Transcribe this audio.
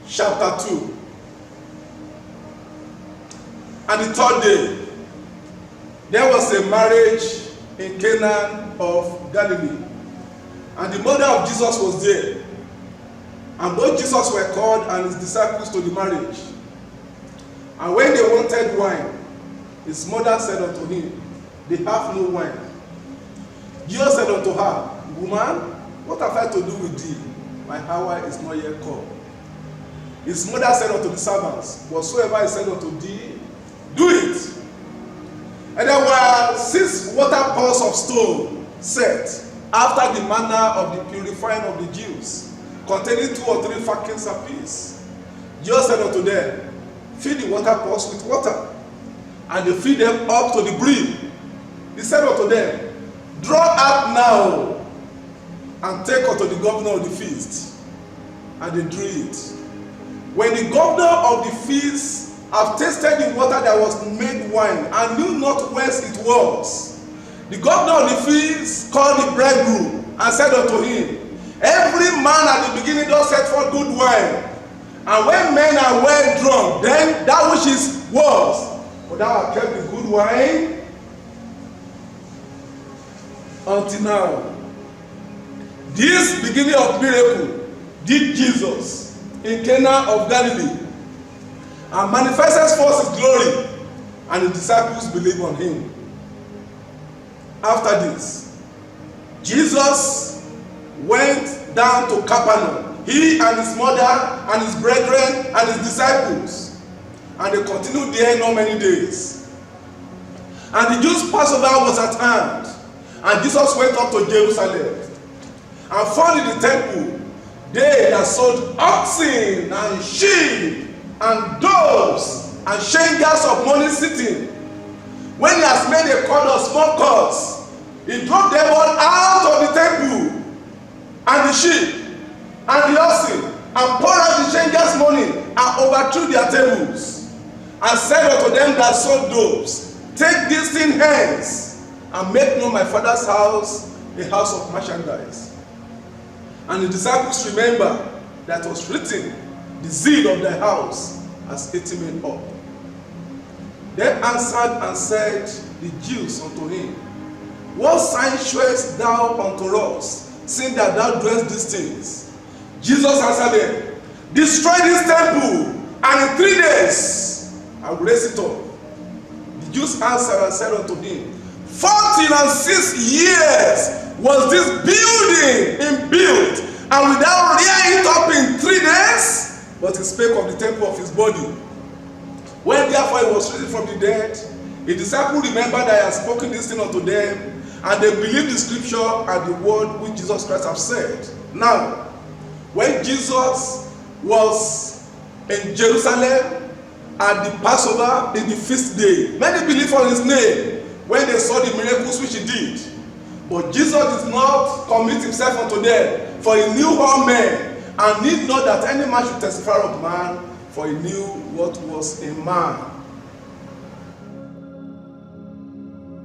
chapter 2. And the third day, there was a marriage in Cana of Galilee. And the mother of Jesus was there. And both Jesus were called and his disciples to the marriage. And when they wanted wine, his mother said unto him, they have no wine. Jesus said unto her, Woman, what have I to do with thee? My hour is not yet come. His mother said unto the servants, Whatsoever he said unto thee, do it. And there were 6 water pots of stone set after the manner of the purifying of the Jews, containing 2 or 3 firkins apiece. Jesus said unto them, Fill the water pots with water. And they filled them up to the brim. He said unto them, Draw out now, and take unto the governor of the feast. And they drew it. When the governor of the feast have tasted the water that was made wine, and knew not whence it was, the governor of the feast called the bridegroom, and said unto him, Every man at the beginning does set forth good wine, and when men are well drunk, then that which is worse. But thou hast kept the good wine until now. This beginning of miracle did Jesus in Cana of Galilee, and manifested forth his glory, and the disciples believed on him. After this, Jesus went down to Capernaum, he and his mother and his brethren and his disciples, and they continued there not many days. And the Jews' Passover was at hand, and Jesus went up to Jerusalem, and found in the temple they that sold oxen and sheep and doves and shekels of money sitting. When he has made a cord of small cords, he drove them all out of the temple, and the sheep and the oxen, and poured out the shekels money, and overthrew their tables, and said unto them that sold doves, Take this thing hence, and make not my father's house a house of merchandise. And the disciples remember that was written, The zeal of thy house has eaten me up. They answered and said the Jews unto him, What sign showest thou unto us, seeing that thou doest these things? Jesus answered them, Destroy this temple, and in 3 days I will raise it up. The Jews answered and said unto him, 46 years was this building built, and without rear it up in 3 days? But he spake of the temple of his body. When therefore he was risen from the dead, his disciples remembered that he had spoken this thing unto them, and they believed the scripture and the word which Jesus Christ had said. Now, when Jesus was in Jerusalem at the Passover in the feast day, many believed on his name when they saw the miracles which he did. But Jesus did not commit himself unto them, for he knew all men, and need not that any man should testify of man, for he knew what was in man.